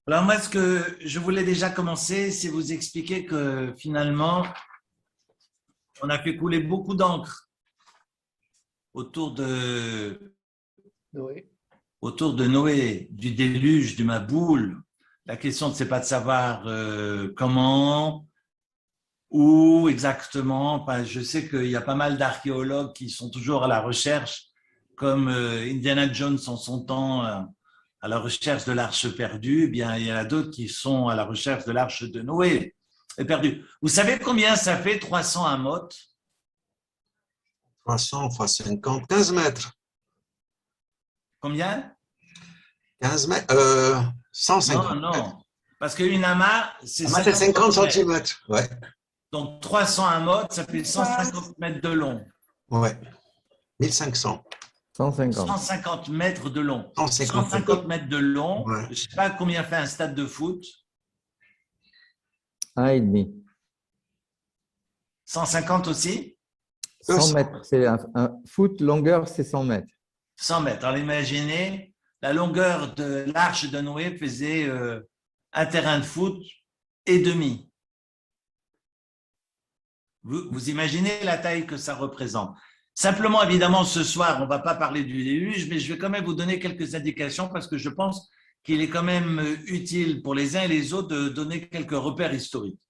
Alors moi, ce que je voulais déjà commencer, c'est vous expliquer que finalement, on a fait couler beaucoup d'encre autour de, Oui. autour de Noé, du déluge, du Maboul. La question, c'est pas de savoir comment, où exactement. Enfin, je sais qu'il y a pas mal d'archéologues qui sont toujours à la recherche, comme Indiana Jones en son temps, à la recherche de l'arche perdue. Eh bien, il y en a d'autres qui sont à la recherche de l'arche de Noé perdue. Vous savez combien ça fait 300 amot? 300 fois 50, 15 mètres. Combien? 15 mètres, 150 Non, mètres. non. Parce qu'une amas, c'est Ah, c'est 50 50 mètres. centimètres. Ouais. Donc 300 amot, ça fait 150 mètres de long. Ouais. 1500. 150. 150 mètres de long. 150 150 mètres de long. Ouais. Je ne sais pas combien fait un stade de foot. 1,5. 150 aussi? 100 mètres. C'est un foot longueur, c'est 100 mètres. 100 mètres. Alors imaginez, la longueur de l'arche de Noé faisait un terrain de foot et demi. Vous imaginez la taille que ça représente. Simplement, évidemment, ce soir, on ne va pas parler du déluge, mais je vais quand même vous donner quelques indications parce que je pense qu'il est quand même utile pour les uns et les autres de donner quelques repères historiques.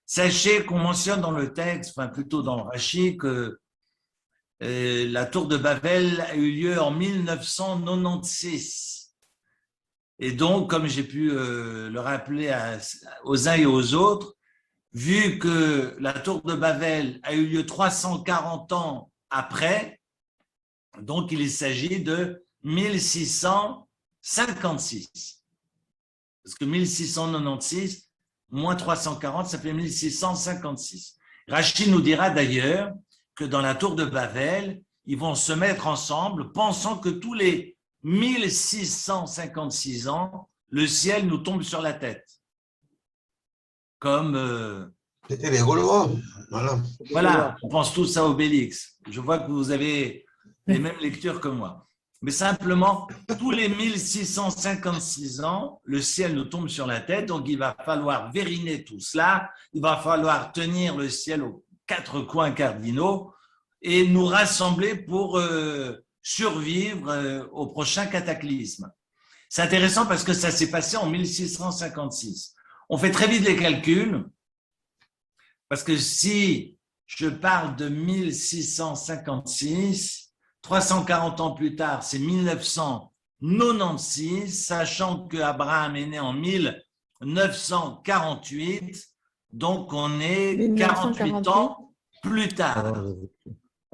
Sachez qu'on mentionne dans le texte, enfin plutôt dans Rachi, que la tour de Babel a eu lieu en 1996. Et donc, comme j'ai pu le rappeler aux uns et aux autres, vu que la tour de Babel a eu lieu 340 ans après, donc il s'agit de 1656. Parce que 1696 moins 340, ça fait 1656. Rachid nous dira d'ailleurs que dans la tour de Babel, ils vont se mettre ensemble, pensant que tous les 1656 ans, le ciel nous tombe sur la tête. Comme… C'était les Gaulois. Voilà. Voilà, on pense tous à Obélix. Je vois que vous avez les mêmes lectures que moi. Mais simplement, tous les 1656 ans, le ciel nous tombe sur la tête, donc il va falloir vériner tout cela, il va falloir tenir le ciel aux quatre coins cardinaux et nous rassembler pour survivre au prochain cataclysme. C'est intéressant parce que ça s'est passé en 1656. On fait très vite les calculs, parce que si je parle de 1656, 340 ans plus tard, c'est 1996, sachant qu'Abraham est né en 1948, donc on est 48 ans plus tard.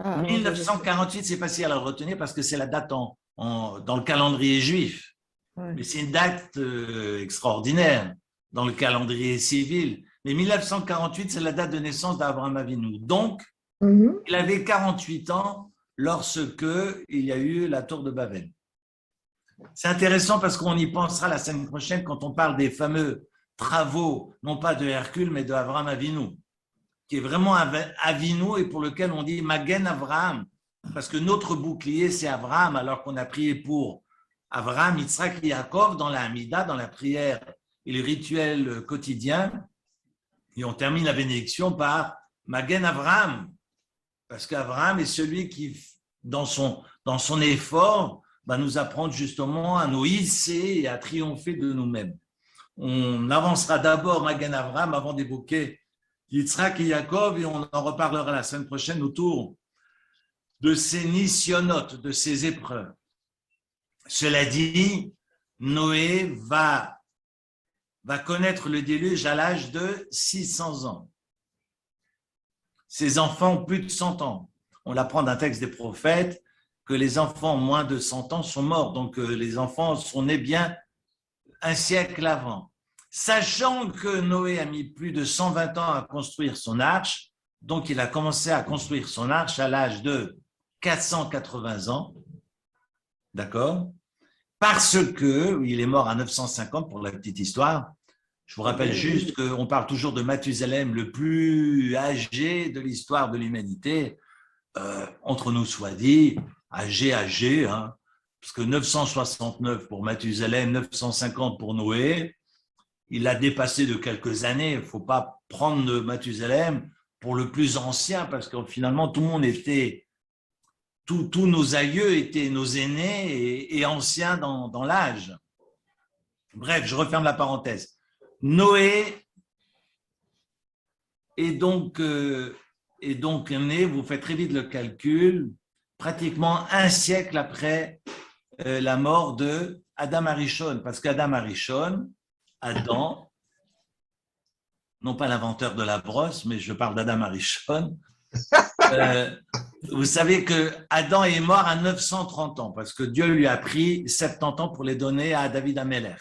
1948, c'est facile à retenir parce que c'est la date dans le calendrier juif. Ouais. Mais c'est une date extraordinaire dans le calendrier civil. Mais 1948, c'est la date de naissance d'Abraham Avinu. Donc, il avait 48 ans lorsque il y a eu la tour de Babel. C'est intéressant parce qu'on y pensera la semaine prochaine quand on parle des fameux travaux, non pas de Hercule, mais d'Abraham Avinu, qui est vraiment Avinu et pour lequel on dit Magen Avraham, parce que notre bouclier, c'est Abraham, alors qu'on a prié pour Abraham, Yitzhak et Yaakov dans la Hamida, dans la prière et le rituel quotidien. Et on termine la bénédiction par Magen Avraham, parce qu'Avraham est celui qui, dans son effort, va nous apprendre justement à nous hisser et à triompher de nous-mêmes. On avancera d'abord Magen Avraham avant d'évoquer Yitzhak et Yaakov, et on en reparlera la semaine prochaine autour de ces nisyonotes, de ces épreuves. Cela dit, Noé va connaître le déluge à l'âge de 600 ans. Ses enfants ont plus de 100 ans. On l'apprend d'un texte des prophètes que les enfants moins de 100 ans sont morts. Donc, les enfants sont nés bien un siècle avant. Sachant que Noé a mis plus de 120 ans à construire son arche, donc il a commencé à construire son arche à l'âge de 480 ans. D'accord ? Parce que, il est mort à 950 pour la petite histoire. Je vous rappelle juste qu'on parle toujours de Mathusalem, le plus âgé de l'histoire de l'humanité. Entre nous soit dit, âgé, hein, parce que 969 pour Mathusalem, 950 pour Noé, il l'a dépassé de quelques années. Il ne faut pas prendre Mathusalem pour le plus ancien, parce que finalement, tout le monde était, tous nos aïeux étaient nos aînés et anciens dans l'âge. Bref, je referme la parenthèse. Noé est donc né, vous faites très vite le calcul, pratiquement un siècle après la mort de Adam Arishon, parce qu'Adam Arishon, Adam, non pas l'inventeur de la brosse, mais je parle d'Adam Arishon, vous savez que Adam est mort à 930 ans, parce que Dieu lui a pris 70 ans pour les donner à David Ameller.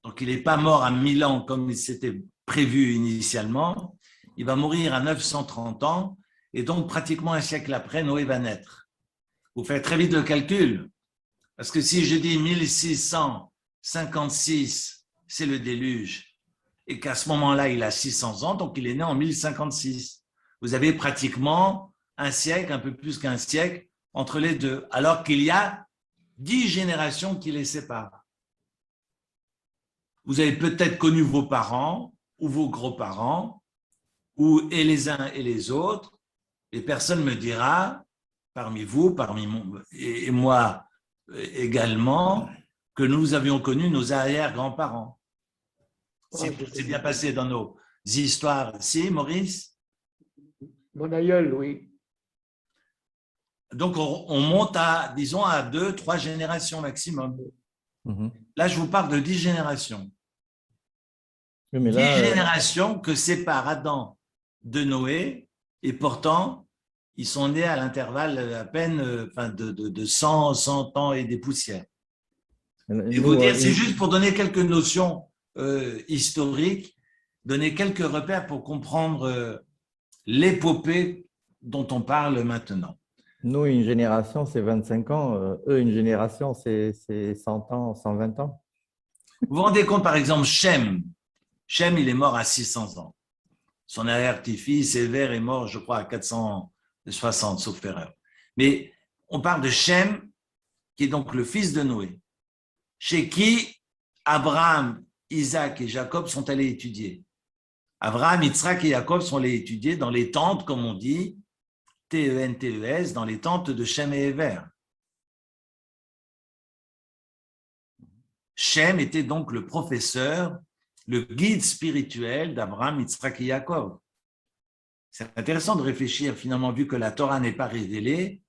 Donc il n'est pas mort à 1000 ans comme il s'était prévu initialement, il va mourir à 930 ans, et donc pratiquement un siècle après, Noé va naître. Vous faites très vite le calcul, parce que si je dis 1656, c'est le déluge, et qu'à ce moment-là, il a 600 ans, donc il est né en 1056. Vous avez pratiquement un siècle, un peu plus qu'un siècle, entre les deux, alors qu'il y a 10 générations qui les séparent. Vous avez peut-être connu vos parents ou vos grands-parents, et les uns et les autres, et personne me dira, parmi vous, et moi également, que nous avions connu nos arrière-grands-parents. C'est bien passé dans nos histoires. Si, Maurice? Mon aïeul, oui. Donc, on monte à, disons, à 2, 3 générations maximum. Là, je vous parle de 10 générations. Oui, mais 10 là, générations que séparent Adam de Noé, et pourtant, ils sont nés à l'intervalle à peine de 100 ans et des poussières. Et vous dire, c'est juste pour donner quelques notions historiques, donner quelques repères pour comprendre l'épopée dont on parle maintenant. nous, une génération, c'est 25 ans. Eux, une génération, c'est 100 ans, 120 ans. Vous vous rendez compte, par exemple, Shem. Shem, il est mort à 600 ans. Son arrière-petit-fils, Éver, est mort, je crois, à 460, sauf erreur. Mais on parle de Shem, qui est donc le fils de Noé, chez qui Abraham, Isaac et Jacob sont allés étudier. Abraham, Yitzhak et Jacob sont allés étudier dans les tentes, comme on dit, T-E-N-T-E-S, dans les tentes de Shem et Éver. Shem était donc le professeur, le guide spirituel d'Abraham, Yitzhak et Jacob. C'est intéressant de réfléchir, finalement, vu que la Torah n'est pas révélée,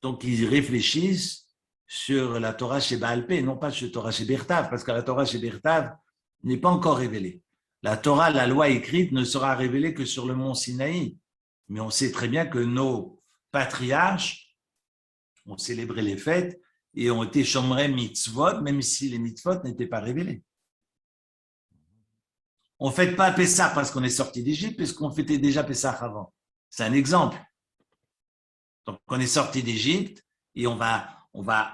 donc ils réfléchissent sur la Torah chez Baal Pé, non pas sur la Torah chez Bertav, parce que la Torah chez Bertav n'est pas encore révélée. La Torah, la loi écrite, ne sera révélée que sur le mont Sinaï. Mais on sait très bien que nos patriarches ont célébré les fêtes et ont été chomrei mitzvot, même si les mitzvot n'étaient pas révélés. On ne fête pas Pessah parce qu'on est sorti d'Égypte, puisqu'on fêtait déjà Pessah avant. C'est un exemple. Donc, on est sorti d'Égypte et on va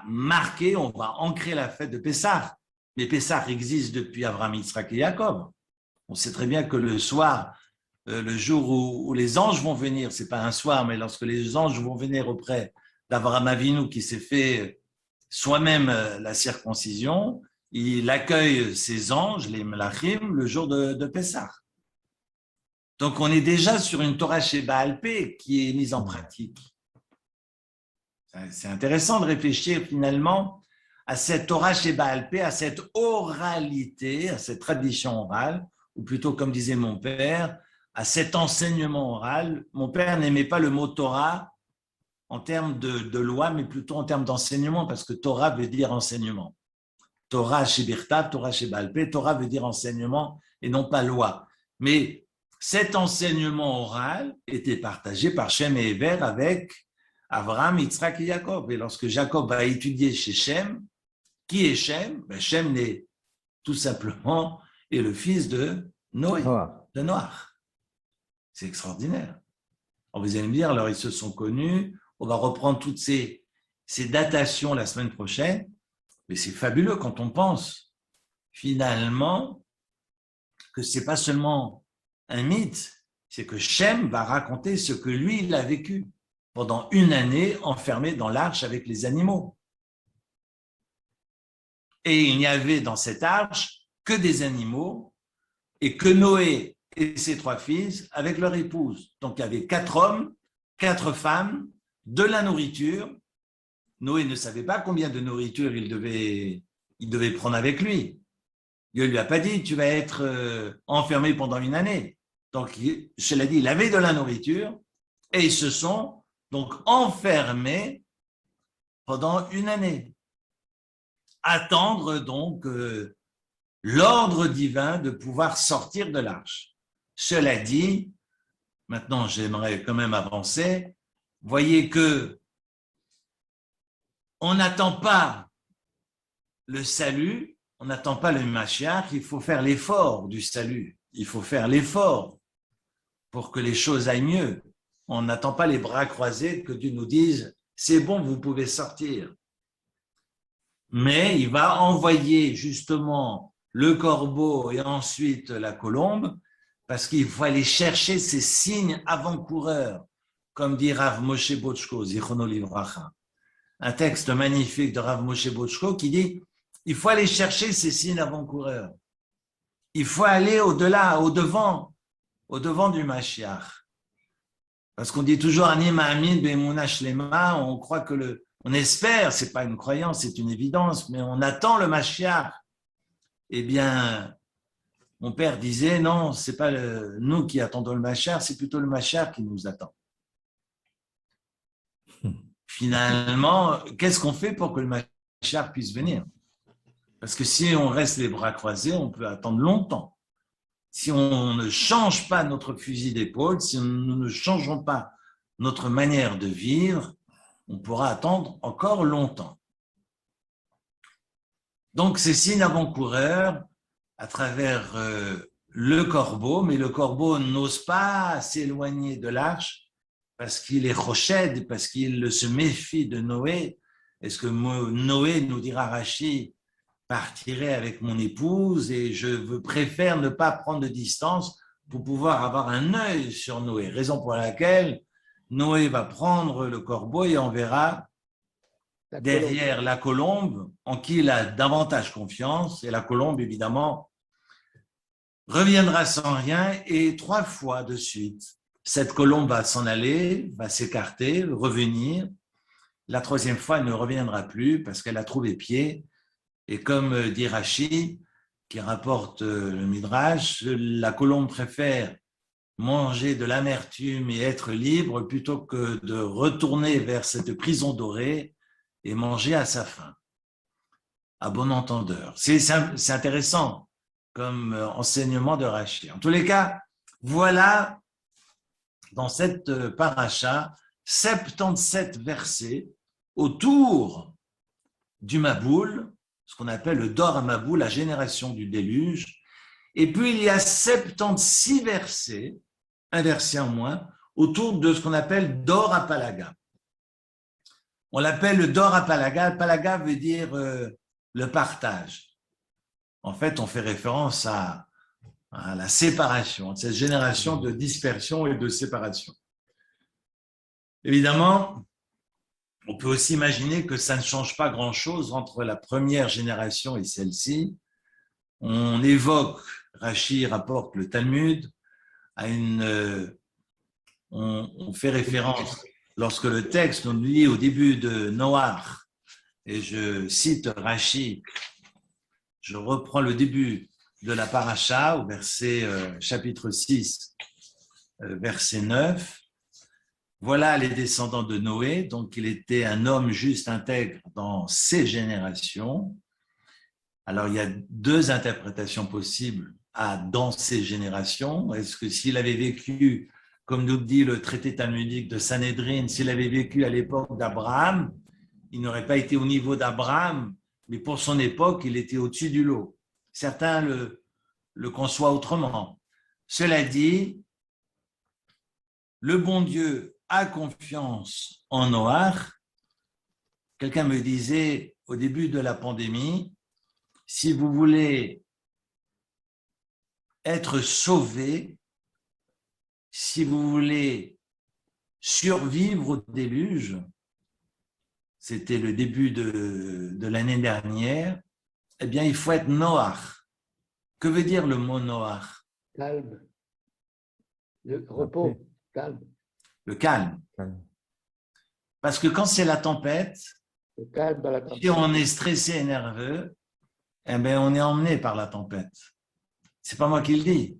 marquer, on va ancrer la fête de Pessah. Mais Pessah existe depuis Abraham, Yitzhak et Jacob. On sait très bien que le soir, le jour où les anges vont venir, c'est pas un soir, mais lorsque les anges vont venir auprès d'Abraham Avinu qui s'est fait soi-même la circoncision, il accueille ces anges, les Melachim, le jour de Pessah. Donc, on est déjà sur une Torah chez Baal Pé qui est mise en pratique. C'est intéressant de réfléchir finalement à cette Torah chez Baal Pé, à cette oralité, à cette tradition orale, ou plutôt, comme disait mon père, à cet enseignement oral. Mon père n'aimait pas le mot Torah en termes de loi, mais plutôt en termes d'enseignement, parce que Torah veut dire enseignement. Torah chez Birtav, Torah chez Baal Pé, Torah veut dire enseignement et non pas loi. Mais cet enseignement oral était partagé par Shem et Éver avec Abraham, Yitzhak et Jacob. Et lorsque Jacob va étudier chez Shem, qui est Shem? Shem est tout simplement est le fils de Noé, de Noach. C'est extraordinaire. Alors vous allez me dire, alors ils se sont connus, on va reprendre toutes ces datations la semaine prochaine, mais c'est fabuleux quand on pense finalement que ce n'est pas seulement un mythe, c'est que Shem va raconter ce que lui, il a vécu pendant une année enfermé dans l'arche avec les animaux. Et il y avait dans cette arche que des animaux et que Noé et ses 3 fils avec leur épouse. Donc il y avait 4 hommes, 4 femmes, de la nourriture. Noé ne savait pas combien de nourriture il devait prendre avec lui. Dieu ne lui a pas dit, tu vas être enfermé pendant une année. Donc, cela dit, il avait de la nourriture et ils se sont donc enfermés pendant une année. Attendre donc l'ordre divin de pouvoir sortir de l'arche. Cela dit, maintenant j'aimerais quand même avancer, voyez que on n'attend pas le salut, on n'attend pas le Mashiach, il faut faire l'effort du salut, il faut faire l'effort pour que les choses aillent mieux. On n'attend pas les bras croisés que Dieu nous dise « c'est bon, vous pouvez sortir ». Mais il va envoyer justement le corbeau et ensuite la colombe parce qu'il faut aller chercher ces signes avant-coureurs, comme dit Rav Moshe Bochko, Zichrono Livracha. Un texte magnifique de Rav Moshe Bochko qui dit il faut aller chercher ces signes avant-coureurs. Il faut aller au-delà, au-devant du Mashiach. Parce qu'on dit toujours Anima Amin Be'emuna Shlema, on croit que on espère, c'est pas une croyance, c'est une évidence, mais on attend le Mashiach. Eh bien, mon père disait non, c'est pas nous qui attendons le Mashiach, c'est plutôt le Mashiach qui nous attend. Finalement, qu'est-ce qu'on fait pour que le Mashiach puisse venir? Parce que si on reste les bras croisés, on peut attendre longtemps. Si on ne change pas notre fusil d'épaule, si nous ne changeons pas notre manière de vivre, on pourra attendre encore longtemps. Donc, ces signes avant-coureurs, à travers le corbeau, mais le corbeau n'ose pas s'éloigner de l'arche parce qu'il est choched, parce qu'il se méfie de Noé. Est-ce que Noé, nous dira Rashi, partirait avec mon épouse et je préfère ne pas prendre de distance pour pouvoir avoir un œil sur Noé. Raison pour laquelle Noé va prendre le corbeau et enverra derrière la colombe en qui il a davantage confiance. Et la colombe, évidemment, reviendra sans rien et 3 fois de suite, cette colombe va s'en aller, va s'écarter, revenir. La 3e fois, elle ne reviendra plus parce qu'elle a trouvé pied. Et comme dit Rashi, qui rapporte le Midrash, la colombe préfère manger de l'amertume et être libre plutôt que de retourner vers cette prison dorée et manger à sa faim. À bon entendeur. C'est intéressant comme enseignement de Rashi. En tous les cas, voilà dans cette paracha 77 versets autour du Maboul, ce qu'on appelle le Dor HaMaboul, la génération du déluge. Et puis, il y a 76 versets, un verset en moins, autour de ce qu'on appelle Dor HaPalaga. On l'appelle le Dor HaPalaga. Palaga veut dire le partage. En fait, on fait référence à la séparation, cette génération de dispersion et de séparation. Évidemment, on peut aussi imaginer que ça ne change pas grand-chose entre la première génération et celle-ci. On évoque, Rashi rapporte le Talmud, on fait référence, lorsque le texte nous lit au début de Noach, et je cite Rashi, je reprends le début de la paracha au chapitre 6, verset 9. Voilà les descendants de Noé, donc il était un homme juste intègre dans ses générations. Alors il y a 2 interprétations possibles à dans ses générations. Est-ce que s'il avait vécu, comme nous dit le traité talmudique de Sanhédrin, s'il avait vécu à l'époque d'Abraham, il n'aurait pas été au niveau d'Abraham, mais pour son époque, il était au-dessus du lot. Certains le conçoivent autrement. Cela dit, le bon Dieu a confiance en Noach. Quelqu'un me disait au début de la pandémie, si vous voulez être sauvé, si vous voulez survivre au déluge, c'était le début de l'année dernière, eh bien, il faut être Noach. Que veut dire le mot Noach? calme, le repos, calme, Le calme. Calme. Parce que quand c'est la tempête, le calme dans la si tempête. on est stressé et nerveux, eh bien, on est emmené par la tempête. C'est pas moi qui le dis.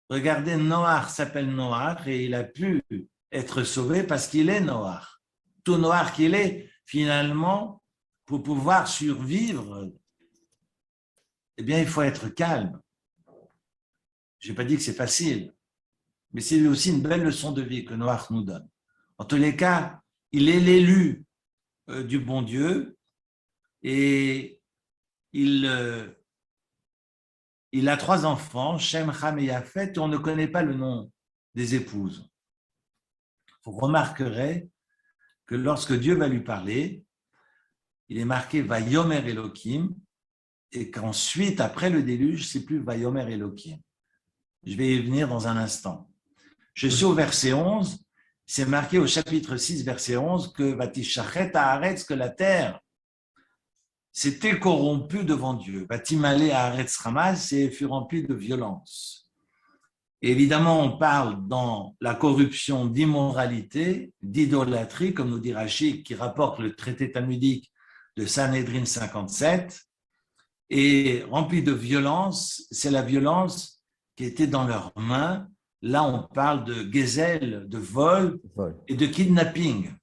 Regardez, Noach s'appelle Noach et il a pu être sauvé parce qu'il est Noach. Tout noir qu'il est, finalement, pour pouvoir survivre, eh bien, il faut être calme. Je n'ai pas dit que c'est facile, mais c'est aussi une belle leçon de vie que Noach nous donne. En tous les cas, il est l'élu du bon Dieu et il a 3 enfants, Shem, Ham et Yafet, et on ne connaît pas le nom des épouses. Vous remarquerez que lorsque Dieu va lui parler, il est marqué Vayomer Elohim, et qu'ensuite, après le déluge, c'est plus Vayomer Elohim. Je vais y venir dans un instant. Je suis au verset 11, c'est marqué au chapitre 6, verset 11, que Vatishachet Haaretz, que la terre s'était corrompue devant Dieu. Vatimale Haaretz Ramas, et fut remplie de violence. Et évidemment, on parle dans la corruption d'immoralité, d'idolâtrie, comme nous dit Rashi, qui rapporte le traité talmudique de Sanhedrin 57, et rempli de violence, c'est la violence qui était dans leurs mains. Là, on parle de gezel, de vol et de kidnapping.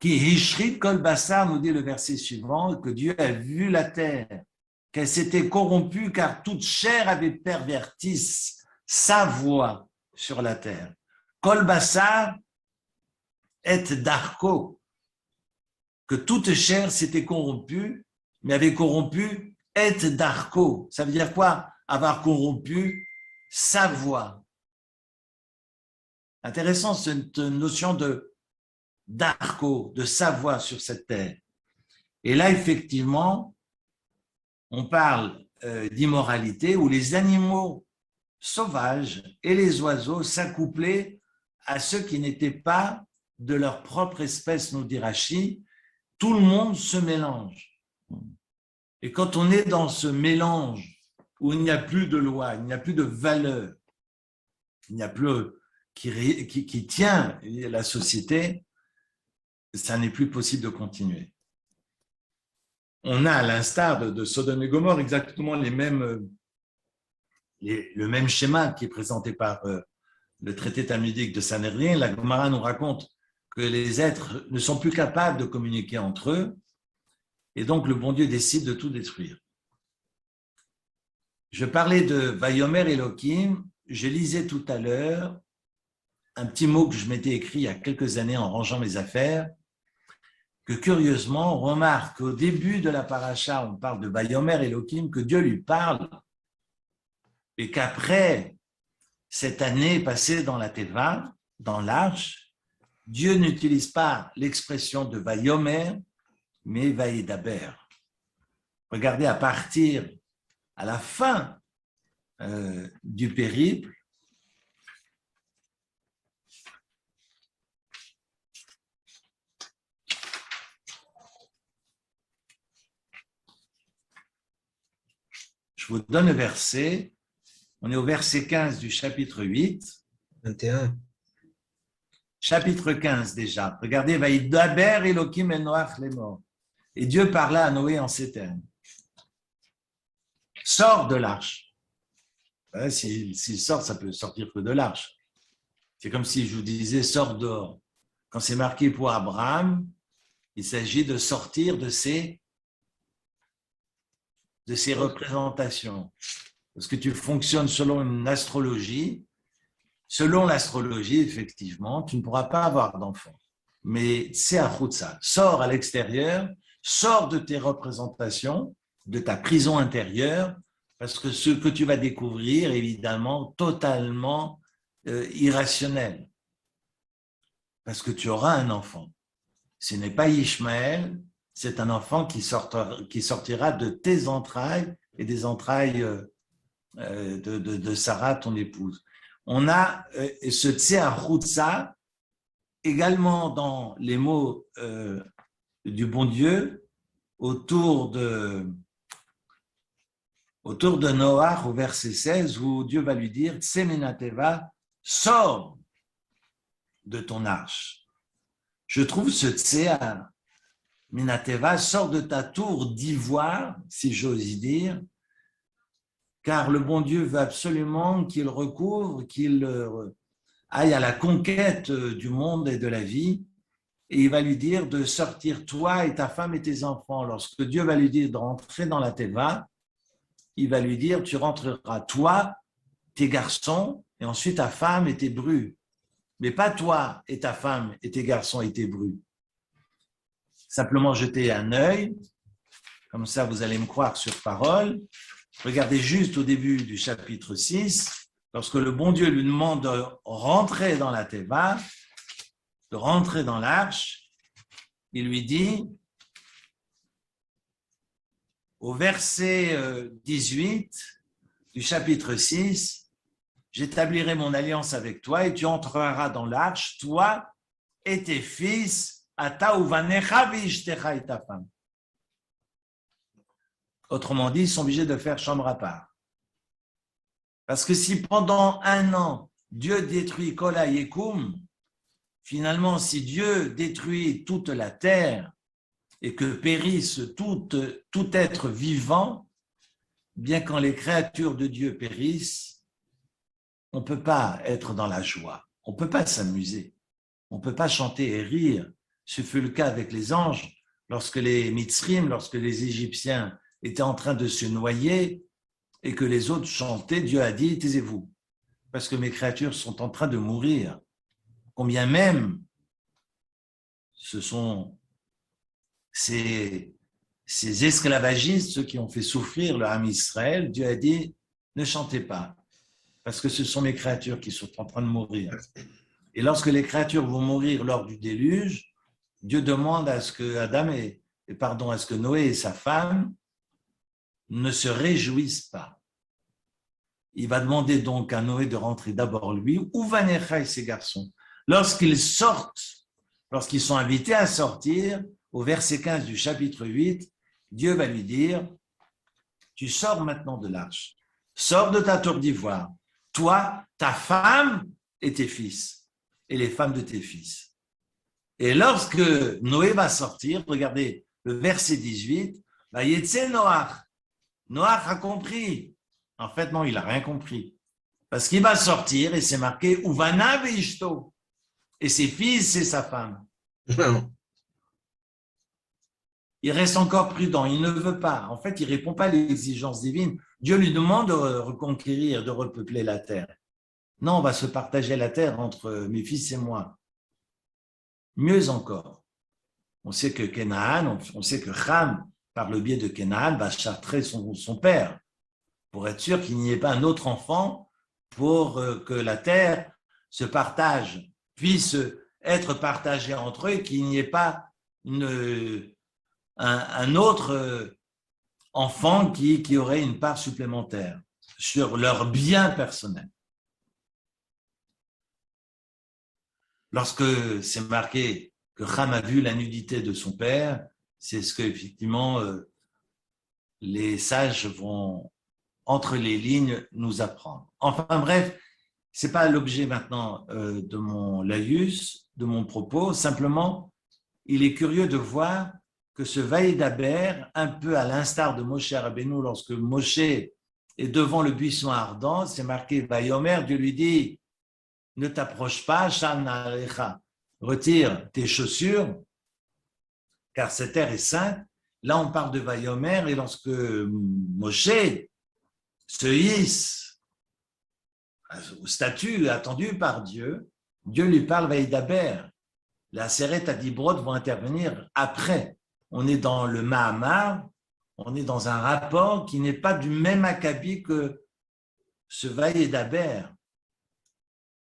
Qui hishrit kol basar, nous dit le verset suivant, que Dieu a vu la terre, qu'elle s'était corrompue car toute chair avait perverti sa voix sur la terre. Kol basar et darko, que toute chair s'était corrompue, mais avait corrompu et darko. Ça veut dire quoi? Avoir corrompu sa voix. Intéressant cette notion de darko, de sa voix sur cette terre. Et là, effectivement, on parle d'immoralité où les animaux sauvages et les oiseaux s'accouplaient à ceux qui n'étaient pas de leur propre espèce, nous dit Rashi. Tout le monde se mélange. Et quand on est dans ce mélange où il n'y a plus de loi, il n'y a plus de valeur, il n'y a plus qui tient la société, ça n'est plus possible de continuer. On a, à l'instar de Sodome et Gomorrhe, exactement le même schéma qui est présenté par le traité talmudique de Sanhedrin. La Gemara nous raconte que les êtres ne sont plus capables de communiquer entre eux, et donc le bon Dieu décide de tout détruire. Je parlais de Vayomer Elohim, je lisais tout à l'heure un petit mot que je m'étais écrit il y a quelques années en rangeant mes affaires, que curieusement, on remarque qu'au début de la paracha, on parle de Vayomer Elohim, que Dieu lui parle, et qu'après cette année passée dans la Teva, dans l'arche, Dieu n'utilise pas l'expression de Vayomer, mais Vaïdaber. Regardez, à la fin du périple, je vous donne le verset, on est au verset 15 du chapitre 8. 21. Chapitre 15 déjà. Regardez, Vaïdaber Elohim el Noach lemor. Et Dieu parla à Noé en ces termes. Sors de l'arche. S'il sort, ça peut sortir que de l'arche. C'est comme si je vous disais, sors dehors. Quand c'est marqué pour Abraham, il s'agit de sortir de ses représentations. Parce que tu fonctionnes selon une astrologie. Selon l'astrologie, effectivement, tu ne pourras pas avoir d'enfant. Mais c'est à Khoutsa. Sors à l'extérieur, sors de tes représentations, de ta prison intérieure, parce que ce que tu vas découvrir, évidemment, totalement irrationnel. Parce que tu auras un enfant. Ce n'est pas Ishmaël, c'est un enfant qui sortira de tes entrailles et des entrailles de Sarah, ton épouse. On a ce Tseachutsa également dans les mots du bon Dieu autour de autour de Noach au verset 16 où Dieu va lui dire « Tseminateva, sors de ton arche ». Je trouve ce Tséa, Minateva, sors de ta tour d'ivoire, si j'ose dire, car le bon Dieu veut absolument qu'il recouvre, qu'il aille à la conquête du monde et de la vie, et il va lui dire de sortir toi et ta femme et tes enfants. Lorsque Dieu va lui dire de rentrer dans la Teva, il va lui dire tu rentreras toi, tes garçons, et ensuite ta femme et tes brus. Mais pas toi et ta femme et tes garçons et tes brus. Simplement jetez un œil, comme ça vous allez me croire sur parole. Regardez juste au début du chapitre 6, lorsque le bon Dieu lui demande de rentrer dans la Teva, de rentrer dans l'arche, il lui dit, au verset 18 du chapitre 6, « J'établirai mon alliance avec toi et tu entreras dans l'arche, toi et tes fils, ata uvanecha veishtecha et ta femme. » Autrement dit, ils sont obligés de faire chambre à part. Parce que si pendant 1 an, Dieu détruit Kola Yekum, finalement, si Dieu détruit toute la terre et que périsse tout être vivant, bien quand les créatures de Dieu périssent, on ne peut pas être dans la joie, on ne peut pas s'amuser, on ne peut pas chanter et rire. Ce fut le cas avec les anges, lorsque les Mitzrim, lorsque les Égyptiens étaient en train de se noyer et que les autres chantaient, Dieu a dit, taisez-vous, parce que mes créatures sont en train de mourir. Combien même ce sont ces esclavagistes, ceux qui ont fait souffrir le Ham Israël, Dieu a dit, ne chantez pas, parce que ce sont mes créatures qui sont en train de mourir. Et lorsque les créatures vont mourir lors du déluge, Dieu demande à ce que à ce que Noé et sa femme ne se réjouissent pas. Il va demander donc à Noé de rentrer d'abord lui, ou Vanecha et ses garçons. Lorsqu'ils sortent, lorsqu'ils sont invités à sortir, au verset 15 du chapitre 8, Dieu va lui dire, tu sors maintenant de l'arche, sors de ta tour d'ivoire, toi, ta femme et tes fils, et les femmes de tes fils. Et lorsque Noé va sortir, regardez le verset 18, Vayetze Noach. Noach a compris. En fait, non, il n'a rien compris. Parce qu'il va sortir et c'est marqué Uvana veishto. Et ses fils, c'est sa femme. Non. Il reste encore prudent, il ne veut pas. En fait, il ne répond pas à l'exigence divine. Dieu lui demande de reconquérir, de repeupler la terre. Non, on va se partager la terre entre mes fils et moi. Mieux encore, on sait que Canaan, on sait que Ham, par le biais de Canaan, va chartrer son père pour être sûr qu'il n'y ait pas un autre enfant pour que la terre se partage, puisse être partagée entre eux et qu'il n'y ait pas un autre enfant qui aurait une part supplémentaire sur leur bien personnel. Lorsque c'est marqué que Ham a vu la nudité de son père, c'est ce que effectivement les sages vont entre les lignes nous apprendre. Enfin bref, c'est pas l'objet maintenant de mon laïus, de mon propos. Simplement, il est curieux de voir que ce Vaïdaber, un peu à l'instar de Moshe Rabbeinu, lorsque Moshe est devant le buisson ardent, c'est marqué Vaïomer, Dieu lui dit ne t'approche pas, retire tes chaussures, car cette terre est sainte. Là, on parle de Vaïomer, et lorsque Moshe se hisse au statut attendu par Dieu, Dieu lui parle Vaïdaber. La Seret Adibrot vont intervenir après. On est dans le Mahamar, on est dans un rapport qui n'est pas du même acabit que ce Vaïdaber,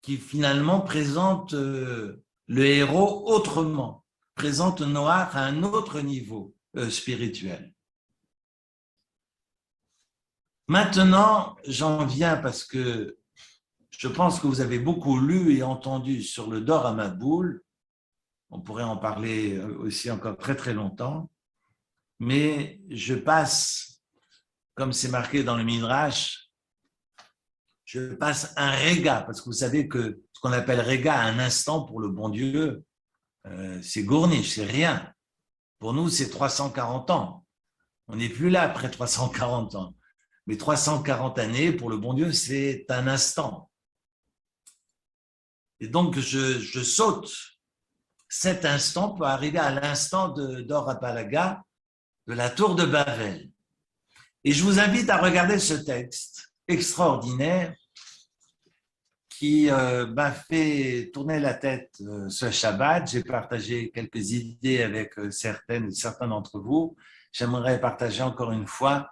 qui finalement présente le héros autrement, présente Noach à un autre niveau spirituel. Maintenant, j'en viens parce que je pense que vous avez beaucoup lu et entendu sur le Dor HaMabul. On pourrait en parler aussi encore très très longtemps, mais je passe comme c'est marqué dans le Midrash, je passe un réga, parce que vous savez que ce qu'on appelle réga, un instant pour le bon Dieu, c'est gourniche, c'est rien. Pour nous, c'est 340 ans. On n'est plus là après 340 ans. Mais 340 années, pour le bon Dieu, c'est un instant. Et donc, je saute cet instant pour arriver à l'instant d'Or Apalaga, de la tour de Babel. Et je vous invite à regarder ce texte extraordinaire qui m'a fait tourner la tête ce Shabbat. J'ai partagé quelques idées avec certains d'entre vous. J'aimerais partager encore une fois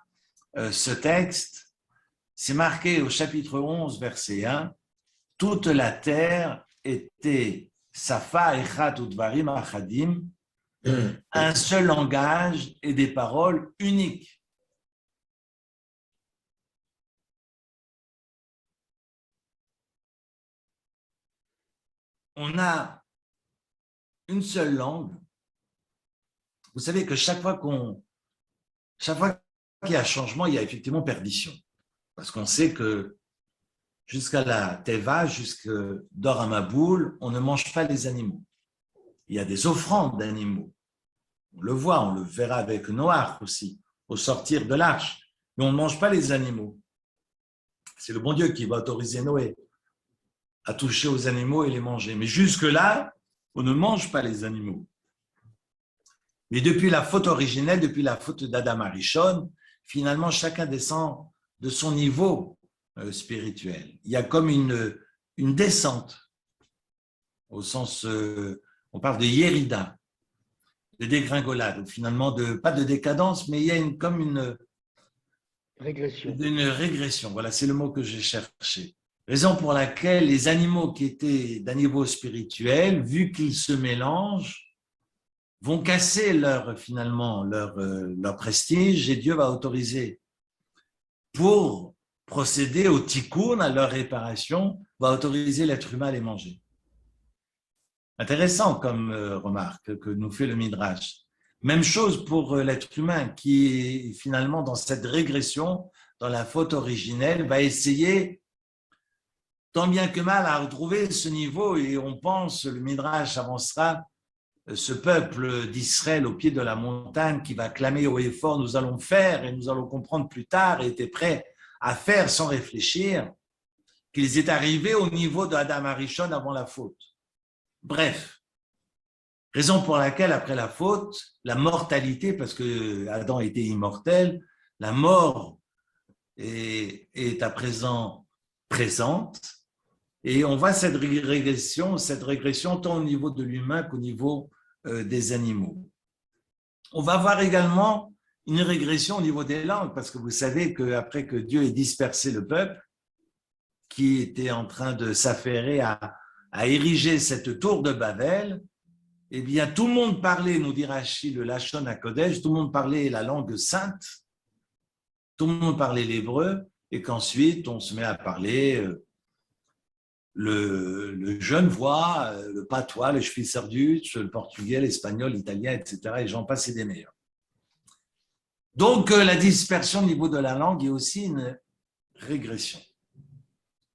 ce texte. C'est marqué au chapitre 11, verset 1. Toute la terre était Safa Echat Udvarim Achadim, un seul langage et des paroles uniques. On a une seule langue. Vous savez que chaque fois qu'il y a changement, il y a effectivement perdition. Parce qu'on sait que jusqu'à la Teva, jusqu'à Dor Amaboul, on ne mange pas les animaux. Il y a des offrandes d'animaux. On le voit, on le verra avec Noach aussi, au sortir de l'arche. Mais on ne mange pas les animaux. C'est le bon Dieu qui va autoriser Noé à toucher aux animaux et les manger. Mais jusque-là, on ne mange pas les animaux. Mais depuis la faute originelle, depuis la faute d'Adam Arishon, finalement, chacun descend de son niveau spirituel. Il y a comme une descente, au sens, on parle de Yérida, de dégringolade, ou finalement, pas de décadence, mais il y a comme une régression. Voilà, c'est le mot que j'ai cherché. Raison pour laquelle les animaux qui étaient d'un niveau spirituel, vu qu'ils se mélangent, vont casser leur prestige, et Dieu va autoriser pour procéder au tikkun, à leur réparation, va autoriser l'être humain à les manger. Intéressant comme remarque que nous fait le Midrash. Même chose pour l'être humain qui est finalement dans cette régression, dans la faute originelle, va essayer tant bien que mal à retrouver ce niveau, et on pense, le Midrash avancera, ce peuple d'Israël au pied de la montagne qui va clamer haut et fort, nous allons faire et nous allons comprendre plus tard, et était prêt à faire sans réfléchir, qu'ils étaient arrivés au niveau d'Adam Arishon avant la faute. Bref, raison pour laquelle après la faute, la mortalité, parce que Adam était immortel, la mort est à présent présente, et on voit cette régression tant au niveau de l'humain qu'au niveau des animaux. On va voir également une régression au niveau des langues, parce que vous savez qu'après que Dieu ait dispersé le peuple, qui était en train de s'affairer à ériger cette tour de Babel, eh bien tout le monde parlait, nous dit Rashi, le Lachon HaKodesh, tout le monde parlait la langue sainte, tout le monde parlait l'hébreu, et qu'ensuite on se met à parler le genevois, le patois, le schweizerdeutsch, le portugais, l'espagnol, l'italien, etc. Et j'en passe et des meilleurs. Donc, la dispersion au niveau de la langue est aussi une régression.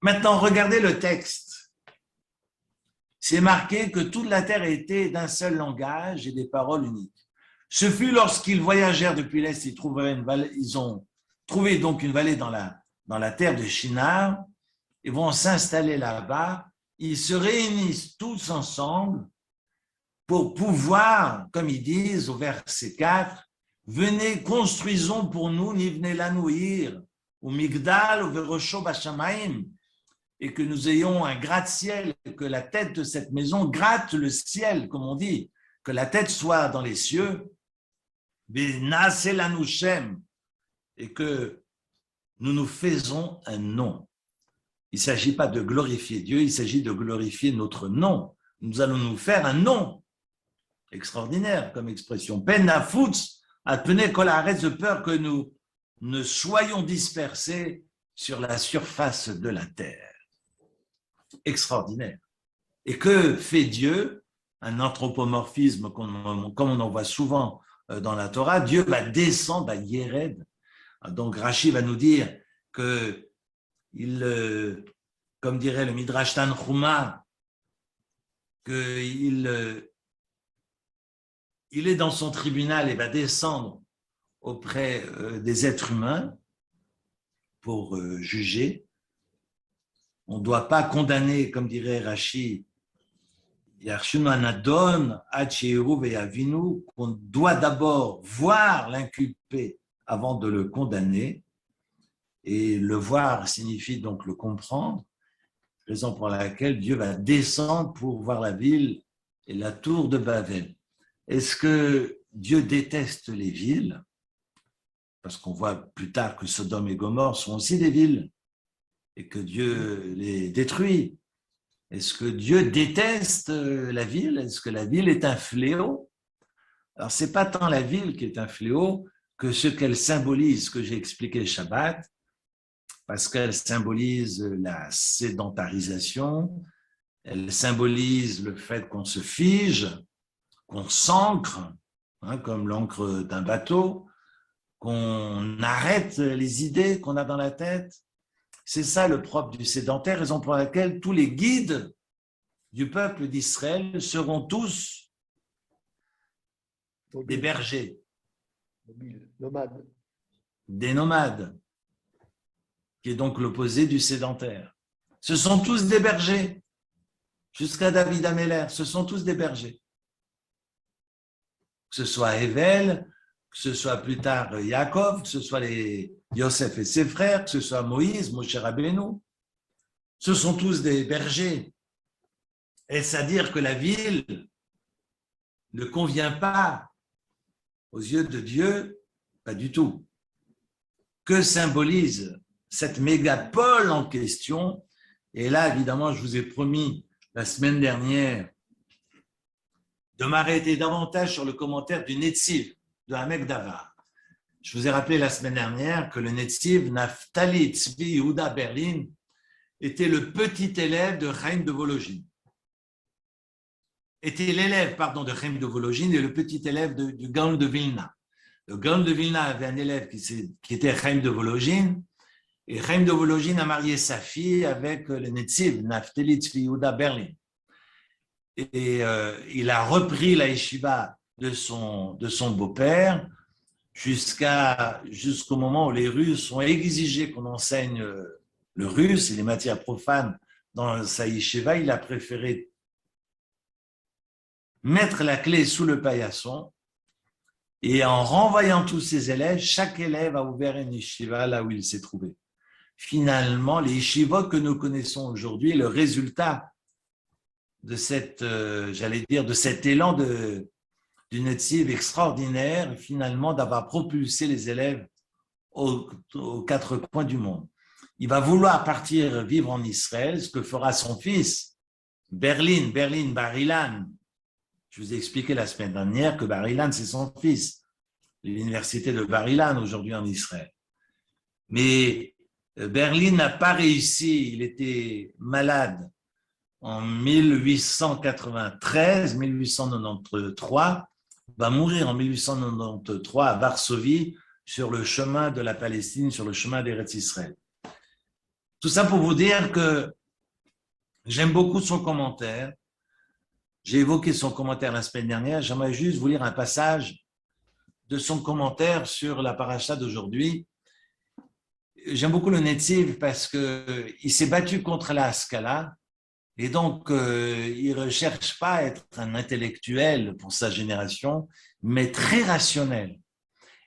Maintenant, regardez le texte. C'est marqué que toute la terre était d'un seul langage et des paroles uniques. Ce fut lorsqu'ils voyagèrent depuis l'Est, ils ont trouvé donc une vallée dans la terre de Shinar, ils vont s'installer là-bas, ils se réunissent tous ensemble pour pouvoir, comme ils disent au verset 4, « Venez, construisons pour nous, nivnei lanu ir, ou migdal, ou verosho bashamaim » et que nous ayons un gratte-ciel, que la tête de cette maison gratte le ciel, comme on dit, que la tête soit dans les cieux, « Benase lanu shem » et que nous nous faisons un nom. Il ne s'agit pas de glorifier Dieu, il s'agit de glorifier notre nom. Nous allons nous faire un nom. Extraordinaire comme expression. Penafutz, apene kol haaretz, de peur que nous ne soyons dispersés sur la surface de la terre. Extraordinaire. Et que fait Dieu? Un anthropomorphisme comme on en voit souvent dans la Torah. Dieu va descendre à Yéred, Donc Rashi va nous dire que comme dirait le Midrash Tanchuma, qu'il est dans son tribunal et va descendre auprès des êtres humains pour juger. On ne doit pas condamner, comme dirait Rashi, qu'on doit d'abord voir l'inculpé avant de le condamner. Et le voir signifie donc le comprendre, raison pour laquelle Dieu va descendre pour voir la ville et la tour de Babel. Est-ce que Dieu déteste les villes? Parce qu'on voit plus tard que Sodome et Gomorrhe sont aussi des villes et que Dieu les détruit. Est-ce que Dieu déteste la ville? Est-ce que la ville est un fléau? Alors, ce n'est pas tant la ville qui est un fléau que ce qu'elle symbolise, que j'ai expliqué le Shabbat, parce qu'elle symbolise la sédentarisation, elle symbolise le fait qu'on se fige, qu'on s'ancre, comme l'encre d'un bateau, qu'on arrête les idées qu'on a dans la tête. C'est ça le propre du sédentaire, raison pour laquelle tous les guides du peuple d'Israël seront tous des bergers, nomades. des nomades, qui est donc l'opposé du sédentaire. Ce sont tous des bergers, jusqu'à David Améler, ce sont tous des bergers. Que ce soit Evel, que ce soit plus tard Yaakov, que ce soit les Yosef et ses frères, que ce soit Moïse, Moshe Rabbeinu, ce sont tous des bergers. Est-ce à dire que la ville ne convient pas aux yeux de Dieu? Pas du tout. Que symbolise cette mégapole en question? Et là, évidemment, je vous ai promis la semaine dernière de m'arrêter davantage sur le commentaire du Netziv, de Hamek Davar. Je vous ai rappelé la semaine dernière que le Netziv, Naftali Tzvi Yehuda Berlin, était le petit élève de Chaim de Volojine. Était l'élève, de Chaim de Volojine et le petit élève du Gaon de Vilna. Le Gaon de Vilna avait un élève qui était Chaim de Volojine, et Chaim de Volojine a marié sa fille avec le Netziv, Naftali Tzvi Yehuda Berlin. Et il a repris la yeshiva de son beau-père jusqu'au moment où les Russes ont exigé qu'on enseigne le russe et les matières profanes dans sa yeshiva. Il a préféré mettre la clé sous le paillasson et en renvoyant tous ses élèves, chaque élève a ouvert une yeshiva là où il s'est trouvé. Finalement, les yeshivot que nous connaissons aujourd'hui, le résultat de cet élan du Netziv extraordinaire, finalement, d'avoir propulsé les élèves aux quatre coins du monde. Il va vouloir partir vivre en Israël, ce que fera son fils, Berlin Bar Ilan. Je vous ai expliqué la semaine dernière que Bar Ilan, c'est son fils, l'université de Bar Ilan aujourd'hui en Israël. Mais Berlin n'a pas réussi, il était malade en 1893, va mourir en 1893 à Varsovie, sur le chemin de la Palestine, sur le chemin d'Eretz Israël. Tout ça pour vous dire que j'aime beaucoup son commentaire. J'ai évoqué son commentaire la semaine dernière. J'aimerais juste vous lire un passage de son commentaire sur la paracha d'aujourd'hui. J'aime beaucoup le Netziv parce qu'il s'est battu contre la Haskalah. Et donc, il ne recherche pas à être un intellectuel pour sa génération, mais très rationnel.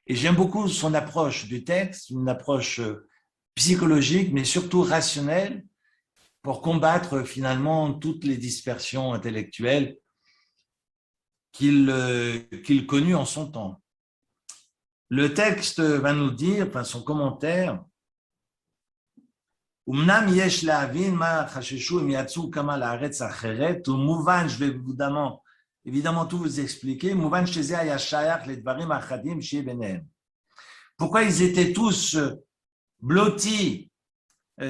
Et j'aime beaucoup son approche du texte, une approche psychologique, mais surtout rationnelle, pour combattre finalement toutes les dispersions intellectuelles qu'il connut en son temps. Le texte va nous dire, son commentaire, je vais évidemment tout vous expliquer. Pourquoi ils étaient tous blottis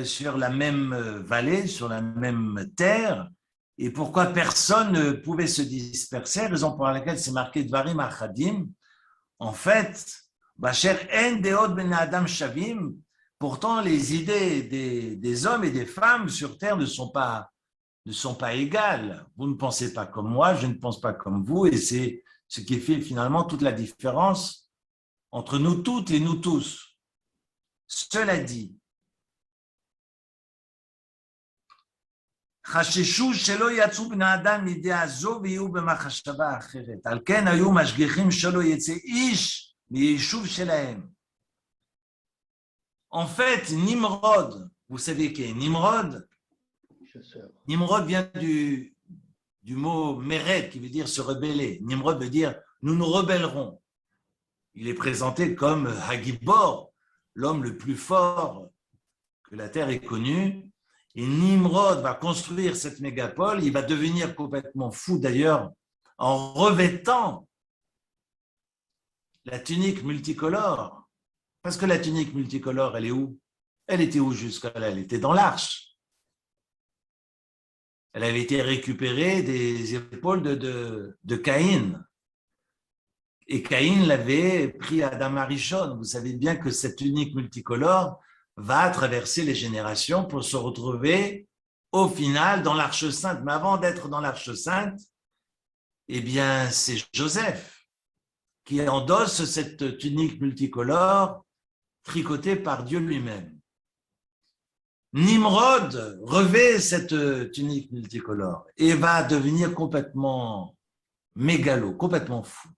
sur la même vallée, sur la même terre, et pourquoi personne ne pouvait se disperser, raison pour laquelle c'est marqué Dvarim Achadim. En fait, Bacher en deot ben adam shavim. Pourtant, les idées des hommes et des femmes sur terre ne sont pas égales. Vous ne pensez pas comme moi, je ne pense pas comme vous, et c'est ce qui fait finalement toute la différence entre nous toutes et nous tous. Cela dit, חששו שלא יצאו בני אדם מידיעה זו ויהיו במחשבה אחרת. על כן היו משגיחים שלא יצא איש מיישוב שלהם. En fait, Nimrod, vous savez qui est Nimrod? Nimrod vient du mot Mered, qui veut dire se rebeller. Nimrod veut dire nous nous rebellerons. Il est présenté comme Hagibor, l'homme le plus fort que la terre ait connu. Et Nimrod va construire cette mégapole. Il va devenir complètement fou d'ailleurs en revêtant la tunique multicolore. Parce que la tunique multicolore, elle est où? Elle était où jusqu'à là? Elle était dans l'arche. Elle avait été récupérée des épaules de Caïn. Et Caïn l'avait pris à Adam Arishon. Vous savez bien que cette tunique multicolore va traverser les générations pour se retrouver au final dans l'Arche Sainte. Mais avant d'être dans l'Arche Sainte, eh bien, c'est Joseph qui endosse cette tunique multicolore tricotée par Dieu lui-même. Nimrod revêt cette tunique multicolore et va devenir complètement mégalo, complètement fou.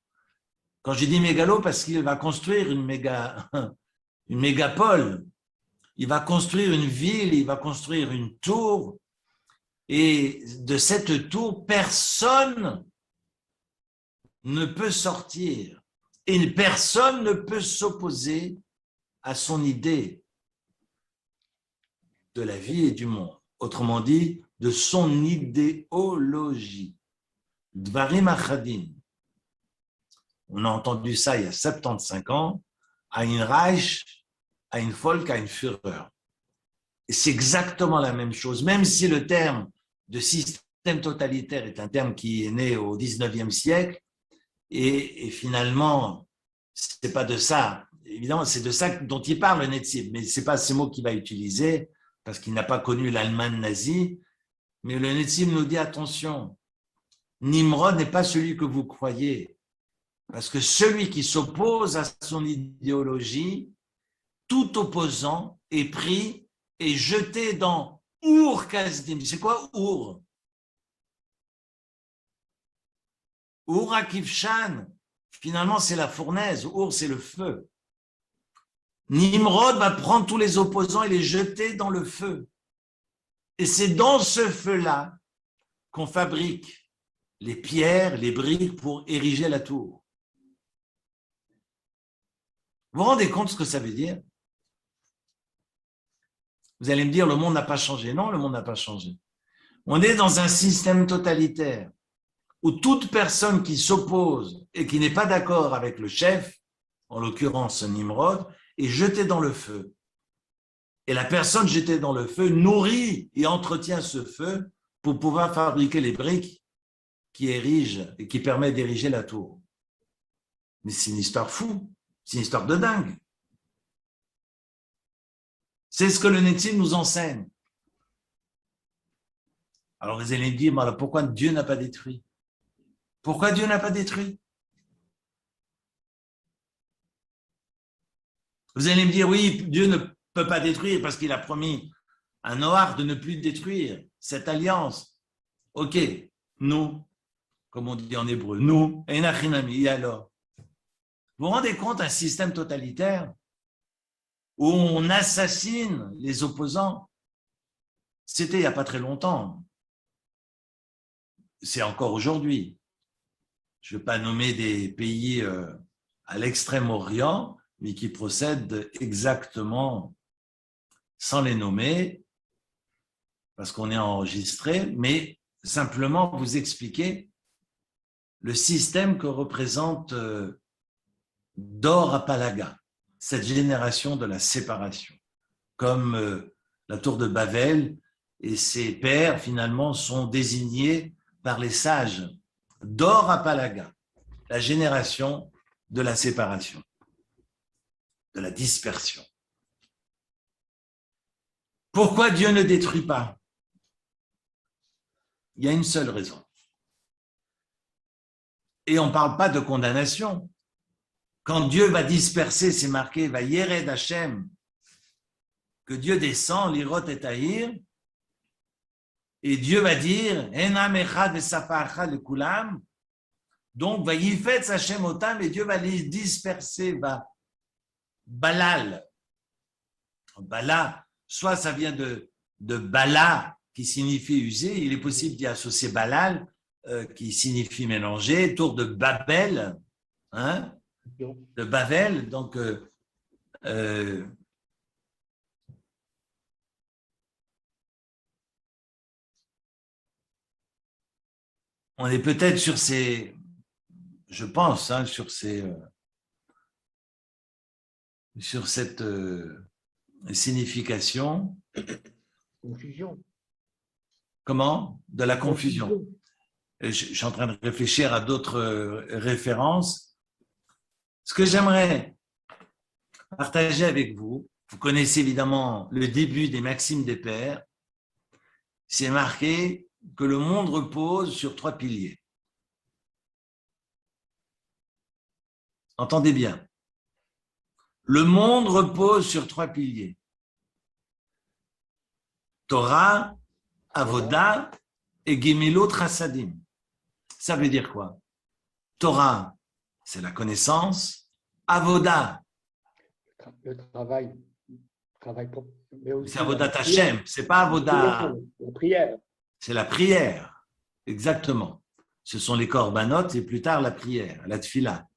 Quand je dis mégalo, parce qu'il va construire une mégapole. Il va construire une ville, il va construire une tour, et de cette tour, personne ne peut sortir, et personne ne peut s'opposer à son idée de la vie et du monde. Autrement dit, de son idéologie. Dvarim achadim. On a entendu ça il y a 75 ans, Ein Reich, Ein Volk, Ein Führer. Et c'est exactement la même chose, même si le terme de système totalitaire est un terme qui est né au 19e siècle, et finalement, c'est pas de ça, évidemment, c'est de ça dont il parle le Netzib, mais c'est pas ce mot qu'il va utiliser, parce qu'il n'a pas connu l'Allemagne nazie, mais le Netzib nous dit attention, Nimrod n'est pas celui que vous croyez, parce que celui qui s'oppose à son idéologie, tout opposant est pris et jeté dans Ur Kasdim. C'est quoi Ur? Ur Akivshan, finalement c'est la fournaise, Ur c'est le feu. Nimrod va prendre tous les opposants et les jeter dans le feu. Et c'est dans ce feu-là qu'on fabrique les pierres, les briques pour ériger la tour. Vous vous rendez compte ce que ça veut dire? Vous allez me dire, le monde n'a pas changé. Non, le monde n'a pas changé. On est dans un système totalitaire où toute personne qui s'oppose et qui n'est pas d'accord avec le chef, en l'occurrence Nimrod, est jetée dans le feu. Et la personne jetée dans le feu nourrit et entretient ce feu pour pouvoir fabriquer les briques qui érigent et qui permettent d'ériger la tour. Mais c'est une histoire fou, c'est une histoire de dingue. C'est ce que le Netzib nous enseigne. Alors vous allez me dire, mais alors pourquoi Dieu n'a pas détruit? Pourquoi Dieu n'a pas détruit? Vous allez me dire, oui, Dieu ne peut pas détruire parce qu'il a promis à Noach de ne plus détruire cette alliance. Ok, nous, comme on dit en hébreu, nous, et alors? Vous vous rendez compte, un système totalitaire où on assassine les opposants? C'était il n'y a pas très longtemps. C'est encore aujourd'hui. Je ne vais pas nommer des pays à l'extrême-orient, mais qui procèdent exactement, sans les nommer, parce qu'on est enregistré, mais simplement vous expliquer le système que représente Dor Apalaga, cette génération de la séparation, comme la tour de Babel et ses pères finalement sont désignés par les sages. Dor Apalaga, la génération de la séparation. de la dispersion. Pourquoi Dieu ne détruit pas? Il y a une seule raison. Et on ne parle pas de condamnation. Quand Dieu va disperser, c'est marqué, va Yered Hashem, que Dieu descend, l'Irot et Tahir, et Dieu va dire, Enam echad vesafa le kulam, donc va Yifetz Hashem otam, et Dieu va les disperser, va balal. Bala, soit ça vient de bala, qui signifie user, il est possible d'y associer balal, qui signifie mélanger, tour de Babel, hein, de Babel, donc on est peut-être sur ces, je pense, hein, sur cette signification. Confusion. Comment? De la confusion. Je suis en train de réfléchir à d'autres références. Ce que j'aimerais partager avec vous, vous connaissez évidemment le début des Maximes des Pères, c'est marqué que le monde repose sur 3 piliers. Entendez bien. Le monde repose sur 3 piliers. Torah, Avoda et Gemilot Chassadim. Ça veut dire quoi? Torah, c'est la connaissance. Avoda, Le travail mais aussi c'est Avodat la Hashem, c'est pas Avoda, la prière. c'est la prière. Exactement. Ce sont les corbanotes et plus tard la prière, la tfila.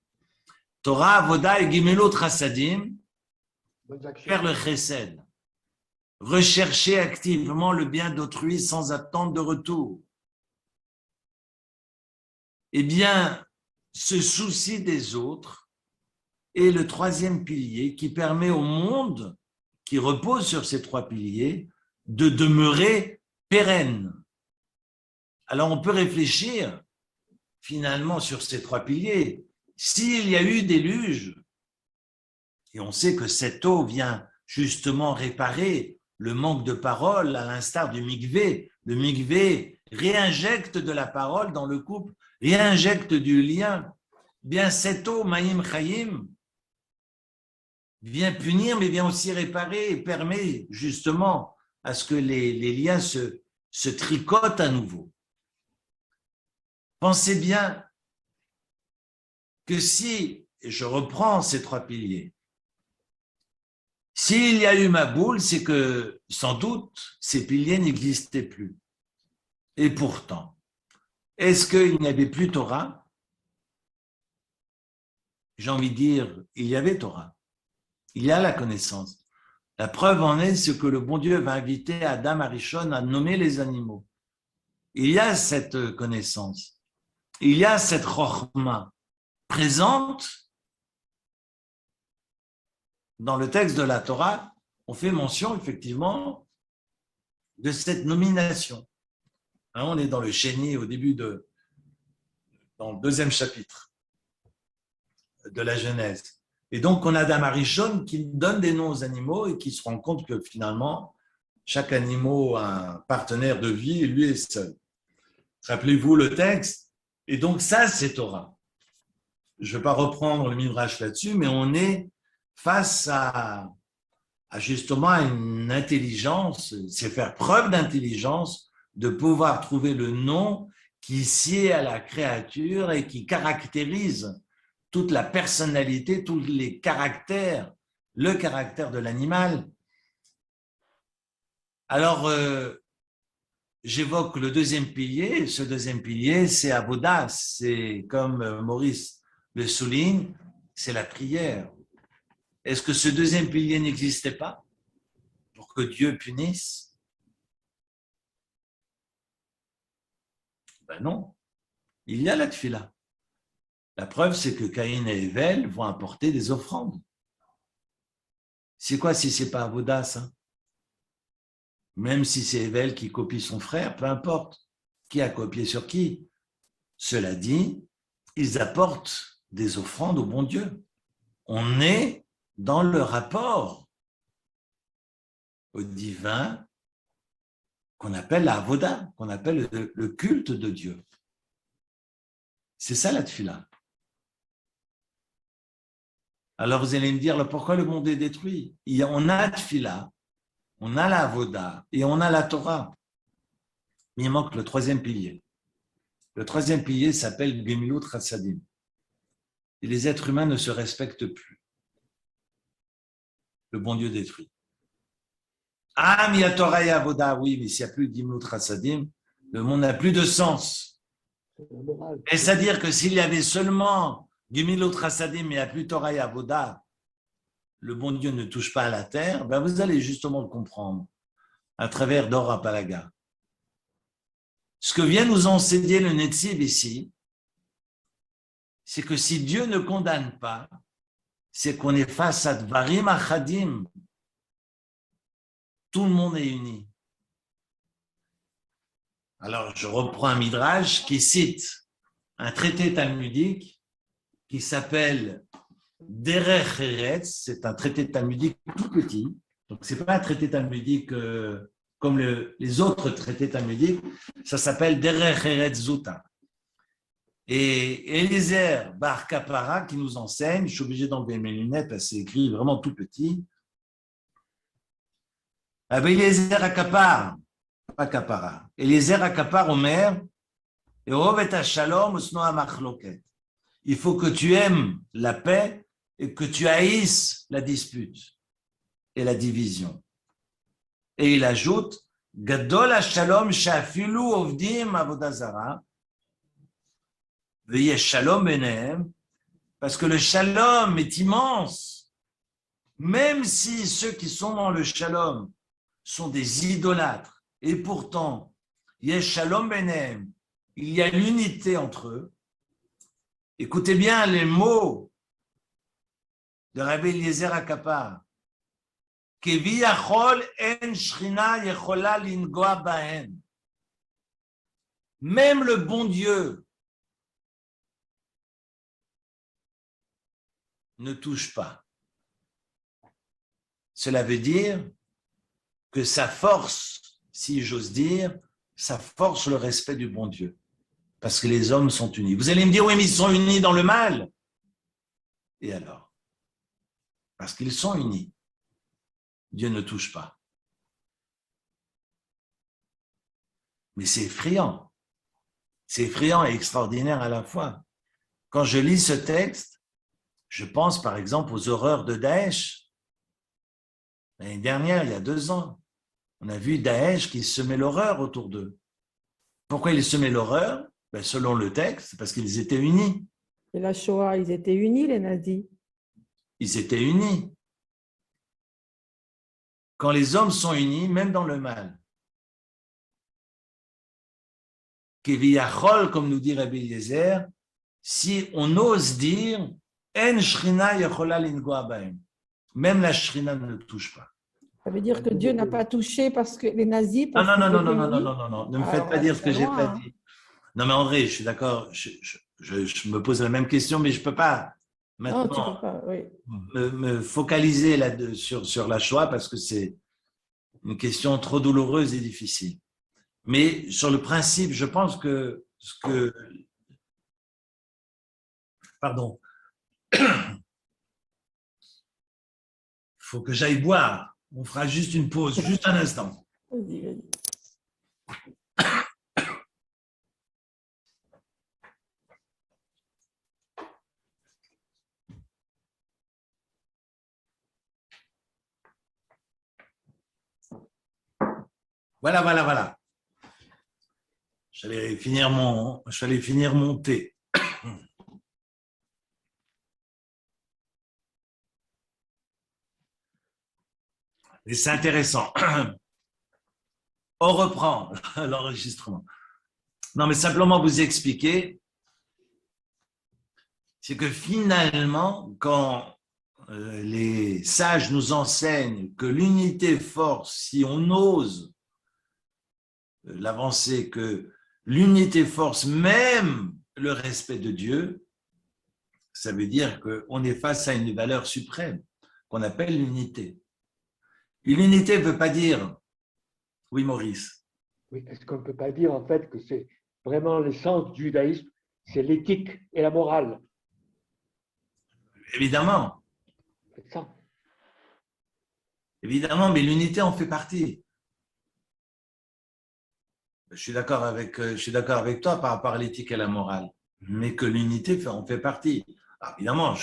Torah, Avoda et Gemilot Chassadim, Bonnes actions. faire le chesed. Rechercher activement le bien d'autrui sans attendre de retour. Eh bien, ce souci des autres est le 3e pilier qui permet au monde, qui repose sur ces 3 piliers, de demeurer pérenne. Alors, on peut réfléchir finalement sur ces 3 piliers. S'il y a eu déluge, et on sait que cette eau vient justement réparer le manque de parole, à l'instar du mikvé. Le mikvé réinjecte de la parole dans le couple, réinjecte du lien. Bien, cette eau, Maïm Chayim, vient punir, mais vient aussi réparer et permet justement à ce que les liens se tricotent à nouveau. Pensez bien que si, et je reprends ces 3 piliers, s'il y a eu Maboul, c'est que, sans doute, ces piliers n'existaient plus. Et pourtant, est-ce qu'il n'y avait plus Torah? J'ai envie de dire, il y avait Torah. Il y a la connaissance. La preuve en est ce que le bon Dieu va inviter Adam Arishon à nommer les animaux. Il y a cette connaissance. Il y a cette chokhma présente. Dans le texte de la Torah, on fait mention effectivement de cette nomination. Hein, on est dans le Chéni au début dans le 2e chapitre de la Genèse. Et donc, on a Adam Arishon qui donne des noms aux animaux et qui se rend compte que finalement, chaque animal a un partenaire de vie et lui est seul. Rappelez-vous le texte. Et donc, ça, c'est Torah. Je ne vais pas reprendre le Midrash là-dessus, mais on est face à justement une intelligence, c'est faire preuve d'intelligence, de pouvoir trouver le nom qui sied à la créature et qui caractérise toute la personnalité, tous les caractères, le caractère de l'animal. Alors, j'évoque le 2e pilier. Ce 2e pilier, c'est Avoda, c'est comme Maurice le souligne, c'est la prière. Est-ce que ce 2e pilier n'existait pas pour que Dieu punisse? Ben non, il y a la tfila. La preuve, c'est que Caïn et Ével vont apporter des offrandes. C'est quoi si ce n'est pas Avoda, ça? Même si c'est Ével qui copie son frère, peu importe. Qui a copié sur qui? Cela dit, ils apportent des offrandes au bon Dieu. On est dans le rapport au divin qu'on appelle la avoda, qu'on appelle le culte de Dieu. C'est ça la tefila. Alors vous allez me dire, pourquoi le monde est détruit? On a la tefila, on a la avoda et on a la Torah. Mais il manque le troisième pilier. Le troisième pilier s'appelle Gemilut Chassadim. Et les êtres humains ne se respectent plus. Le bon Dieu détruit. Ah, mais il y a Torah et avoda, oui, mais s'il n'y a plus de Gemilut Chassadim, le monde n'a plus de sens. Et c'est-à-dire que s'il y avait seulement Gemilut Chassadim, mais il n'y a plus Torah et avoda, le bon Dieu ne touche pas à la terre, ben vous allez justement le comprendre à travers Dor HaPalaga. Ce que vient nous enseigner le Netziv ici, c'est que si Dieu ne condamne pas, c'est qu'on est face à Dvarim Achadim. Tout le monde est uni. Alors, je reprends un midrash qui cite un traité talmudique qui s'appelle Derech Eretz. C'est un traité talmudique tout petit. Donc, ce n'est pas un traité talmudique comme les autres traités talmudiques. Ça s'appelle Derech Eretz Zuta. Et Eliezer Bar Kapara qui nous enseigne, je suis obligé d'enlever mes lunettes parce que c'est écrit vraiment tout petit. Eliezer Akapar, pas Kapara. Eliezer Akapar Omer, Eov et Shalom usno hamachloket. Il faut que tu aimes la paix et que tu haïsses la dispute et la division. Et il ajoute, Gadol ha-shalom she'afilu ovdim avoda zara. Veuillez shalom benehem, parce que le shalom est immense, même si ceux qui sont dans le shalom sont des idolâtres, et pourtant, yesh shalom benehem, il y a l'unité entre eux. Écoutez bien les mots de Rabbi Eliezer Akapar. Keviyachol en shrina yechola lingoa bahen. Même le bon Dieu ne touche pas. Cela veut dire que ça force, si j'ose dire, ça force le respect du bon Dieu. Parce que les hommes sont unis. Vous allez me dire, oui, mais ils sont unis dans le mal. Et alors? Parce qu'ils sont unis. Dieu ne touche pas. Mais c'est effrayant. C'est effrayant et extraordinaire à la fois. Quand je lis ce texte, je pense par exemple aux horreurs de Daesh. L'année dernière, il y a 2 ans, on a vu Daesh qui semait l'horreur autour d'eux. Pourquoi ils semaient l'horreur? Ben, selon le texte, parce qu'ils étaient unis. Et la Shoah, ils étaient unis, les nazis. Ils étaient unis. Quand les hommes sont unis, même dans le mal. Keviyachol, comme nous dit Rabbi Eliezer, si on ose dire En shrina yechola lingoa bahem. Même la shrina ne le touche pas. Ça veut dire que Dieu n'a pas touché parce que les nazis. Non, Parce non, ne me faites pas dire ce que j'ai pas dit. Non, mais André, je suis d'accord, je me pose la même question, mais je ne peux pas maintenant tu peux pas, oui. me focaliser sur la Shoah parce que c'est une question trop douloureuse et difficile. Mais sur le principe, je pense que pardon. Il faut que j'aille boire. On fera juste une pause, juste un instant. Vas-y. Voilà. J'allais finir mon thé. Et c'est intéressant. On reprend l'enregistrement. Non, mais simplement vous expliquer, c'est que finalement, quand les sages nous enseignent que l'unité force, si on ose l'avancée, que l'unité force même le respect de Dieu, ça veut dire qu'on est face à une valeur suprême. qu'on appelle l'unité. Une unité ne veut pas dire… Oui, Maurice. Oui, est-ce qu'on ne peut pas dire en fait que c'est vraiment l'essence du judaïsme, c'est l'éthique et la morale? Évidemment, C'est ça. évidemment, mais l'unité en fait partie. Je suis d'accord avec toi par rapport à l'éthique et la morale, mais que l'unité en fait partie. Alors, évidemment,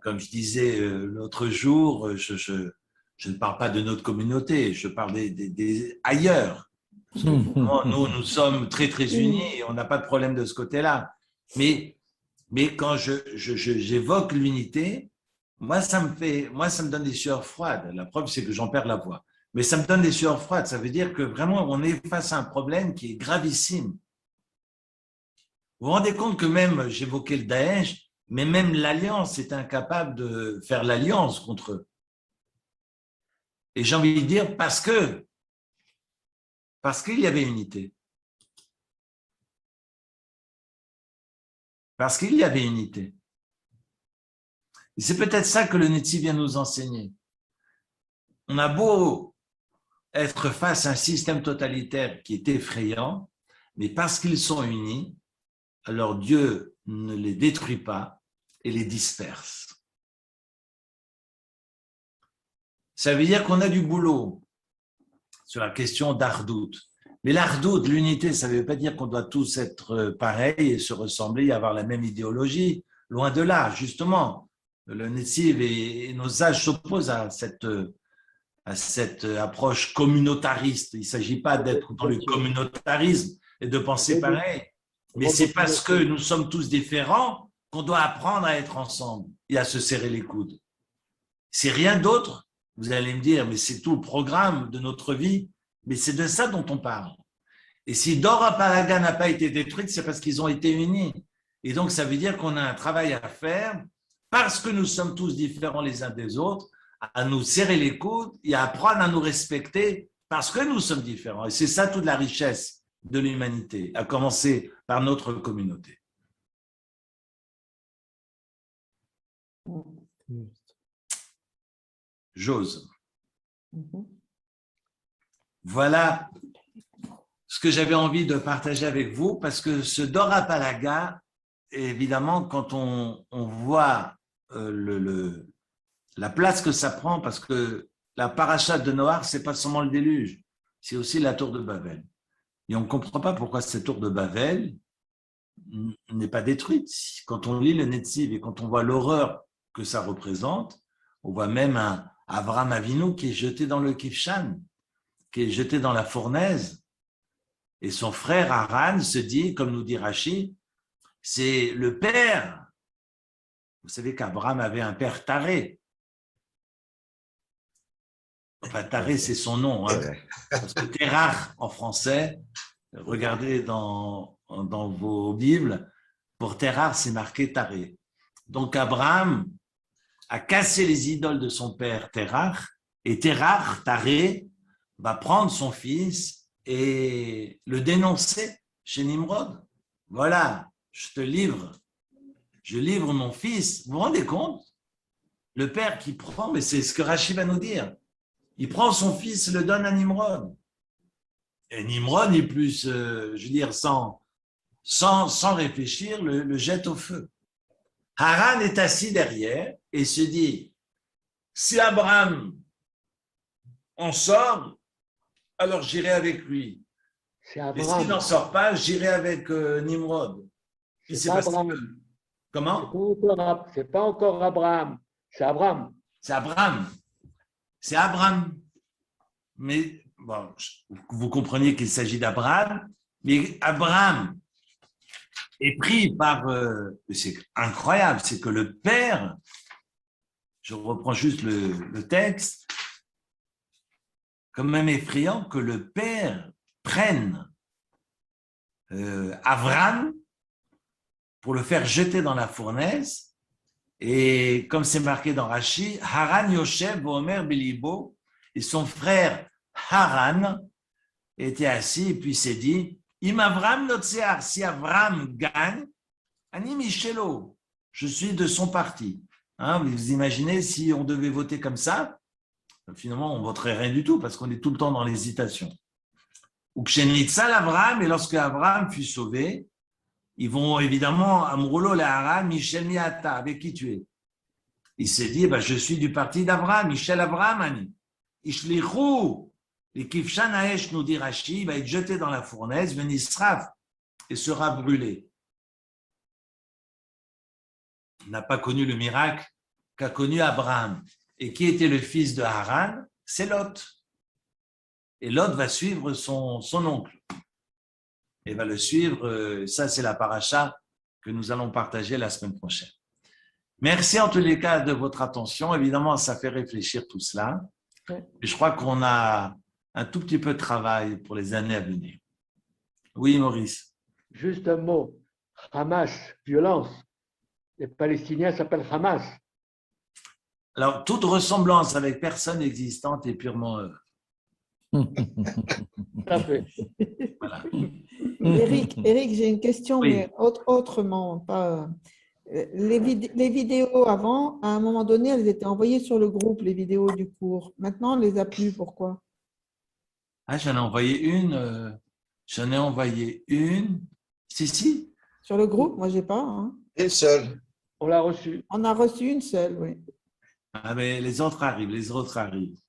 comme je disais l'autre jour, je ne parle pas de notre communauté, je parle des ailleurs. Nous sommes très, très unis et on n'a pas de problème de ce côté-là. Mais quand j'évoque l'unité, moi, ça me donne des sueurs froides. La preuve, c'est que j'en perds la voix. Mais ça me donne des sueurs froides. Ça veut dire que vraiment, on est face à un problème qui est gravissime. Vous vous rendez compte que même, j'évoquais le Daesh, mais même l'Alliance est incapable de faire l'alliance contre eux. Et j'ai envie de dire parce qu'il y avait unité. Parce qu'il y avait unité. Et c'est peut-être ça que le Netzi vient nous enseigner. On a beau être face à un système totalitaire qui est effrayant, mais parce qu'ils sont unis, alors Dieu ne les détruit pas et les disperse. Ça veut dire qu'on a du boulot sur la question d'Ardout. Mais l'Ardout, l'unité, ça ne veut pas dire qu'on doit tous être pareils et se ressembler et avoir la même idéologie. Loin de là, justement. Le Netziv et nos sages s'opposent à cette approche communautariste. Il ne s'agit pas d'être dans le communautarisme et de penser pareil. Mais c'est parce que nous sommes tous différents qu'on doit apprendre à être ensemble et à se serrer les coudes. C'est rien d'autre. Vous allez me dire, mais c'est tout le programme de notre vie. Mais c'est de ça dont on parle. Et si Dora Palaga n'a pas été détruite, c'est parce qu'ils ont été unis. Et donc, ça veut dire qu'on a un travail à faire parce que nous sommes tous différents les uns des autres, à nous serrer les coudes et à apprendre à nous respecter parce que nous sommes différents. Et c'est ça toute la richesse de l'humanité, à commencer par notre communauté. J'ose. Voilà ce que j'avais envie de partager avec vous, parce que ce Dora Palaga, évidemment, quand on voit la place que ça prend, parce que la paracha de Noach, ce n'est pas seulement le déluge, c'est aussi la tour de Babel. Et on ne comprend pas pourquoi cette tour de Babel n'est pas détruite. Quand on lit le Netziv et quand on voit l'horreur que ça représente, on voit même un Avraham Avinu qui est jeté dans le Kifshan, qui est jeté dans la fournaise. Et son frère Haran se dit, comme nous dit Rashi, c'est le père. Vous savez qu'Abraham avait un père Taré. Enfin, Taré, c'est son nom. Hein. Parce que Terach, en français, regardez dans vos Bibles, pour Terach, c'est marqué Taré. Donc, Abraham a cassé les idoles de son père Terach, et Terach, Taré, va prendre son fils et le dénoncer chez Nimrod. Voilà, je livre mon fils. Vous vous rendez compte? Le père qui prend, mais c'est ce que Rashi va nous dire. Il prend son fils et le donne à Nimrod. Et Nimrod est plus, je veux dire, sans réfléchir, le jette au feu. Haran est assis derrière et se dit, si Abraham en sort, alors j'irai avec lui. Et s'il n'en sort pas, j'irai avec Nimrod. Comment? C'est pas encore Abraham, c'est Abraham. C'est Abraham. C'est Abraham. Mais bon, vous comprenez qu'il s'agit d'Abraham, mais Abraham est pris par… c'est incroyable, c'est que le père, je reprends juste le texte, quand même effrayant que le père prenne Avram pour le faire jeter dans la fournaise. Et comme c'est marqué dans Rashi, Haran Yoshev Omer Bilibo, et son frère Haran était assis et puis s'est dit, Im Avram Notsear, si Avram gagne, Ani Michelo, je suis de son parti. Hein, mais vous imaginez si on devait voter comme ça, finalement, on voterait rien du tout parce qu'on est tout le temps dans l'hésitation. Ou Kshenitsal Abraham, et lorsque Abraham fut sauvé, ils vont évidemment, Amroulo le Haran, Michel Miata, avec qui tu es? Il s'est dit, je suis du parti d'Abraham, Michel Abraham, Ani. Ishlichou, et Kifshan Haesh, nous dit Rashi, il va être jeté dans la fournaise, Venisraf, et sera brûlé. Il n'a pas connu le miracle qu'a connu Abraham. Et qui était le fils de Haran? C'est Lot. Et Lot va suivre son oncle. Et va le suivre. Ça, c'est la paracha que nous allons partager la semaine prochaine. Merci en tous les cas de votre attention. Évidemment, ça fait réfléchir tout cela. Et je crois qu'on a un tout petit peu de travail pour les années à venir. Oui, Maurice. Juste un mot. Hamas, violence. Les Palestiniens s'appellent Hamas. Alors, toute ressemblance avec personne existante est purement Tout à fait. voilà. Eric, j'ai une question, Oui. mais autrement. Pas, les vidéos avant, à un moment donné, elles étaient envoyées sur le groupe, les vidéos du cours. Maintenant, on ne les a plus. Pourquoi? Ah, j'en ai envoyé une. Si. Sur le groupe, moi, je n'ai pas. Hein. Une seule. On l'a reçu. On a reçu une seule, oui. Ah, mais les autres arrivent.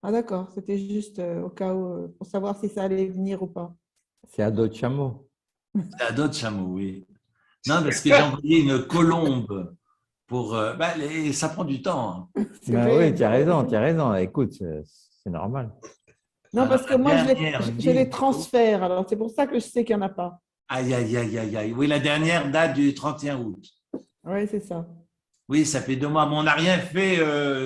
Ah, d'accord. C'était juste au cas où, pour savoir si ça allait venir ou pas. C'est à dos de chameau. C'est à d'autres chameaux, oui. Non, parce que j'ai envoyé une colombe pour. Ça prend du temps. Hein. C'est Ben vrai. oui, tu as raison. Écoute, c'est normal. Non, parce que moi, dernière je vidéo. les transfère. Alors, c'est pour ça que je sais qu'il n'y en a pas. Aïe. Oui, la dernière date du 31 août. Oui, c'est ça. Oui, ça fait 2 mois. Mais on n'a rien fait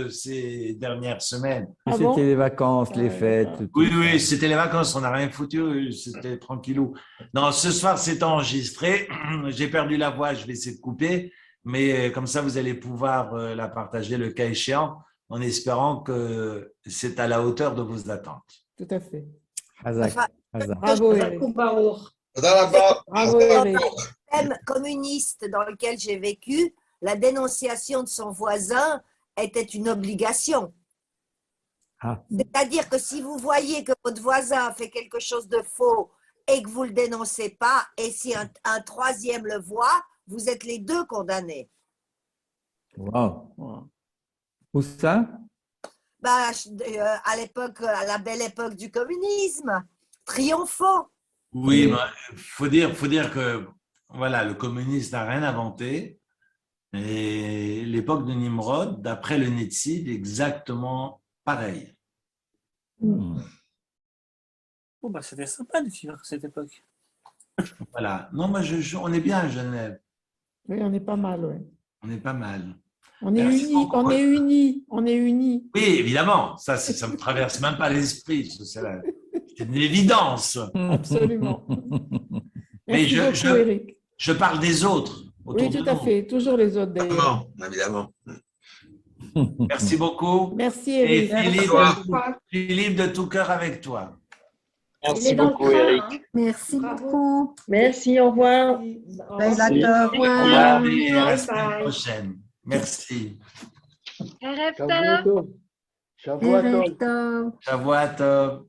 ces dernières semaines. Ah C'était bon? les vacances, les fêtes. tout Oui, ça. c'était les vacances, on n'a rien foutu, c'était tranquillou. Non, ce soir, c'est enregistré. J'ai perdu la voix, je vais essayer de couper, mais comme ça, vous allez pouvoir la partager le cas échéant, en espérant que c'est à la hauteur de vos attentes. Tout à fait. Hazak, Enfin, Hazak. Bravo, Eric. Dans Bravo, Eric. le système communiste dans lequel j'ai vécu, la dénonciation de son voisin était une obligation. Ah. C'est-à-dire que si vous voyez que votre voisin fait quelque chose de faux et que vous ne le dénoncez pas, et si un troisième le voit, vous êtes les deux condamnés. Wow. Où ça? À l'époque, à la belle époque du communisme, triomphant. Oui, il faut dire que voilà, le communisme n'a rien inventé. Et l'époque de Nimrod, d'après le Netsid, exactement pareil. C'était sympa de vivre cette époque. Voilà. Non, moi, on est bien à Genève. Oui, on est pas mal, oui. On est pas mal. On est Merci unis, beaucoup. on est unis, on est unis. Oui, évidemment. Ça me traverse même pas l'esprit. C'est une évidence. Absolument. Mais Merci beaucoup, Eric. Je parle des autres. Oui, autour tout de à nous. fait. Toujours les autres, d'ailleurs. Évidemment. Merci beaucoup. Merci, Et Eric. Philippe, de tout cœur avec toi. Merci beaucoup, Eric. Merci beaucoup. Merci, au revoir. Merci. Au revoir et à la semaine prochaine. Merci. Shavuot tov. Shavuot tov. Shavuot tov.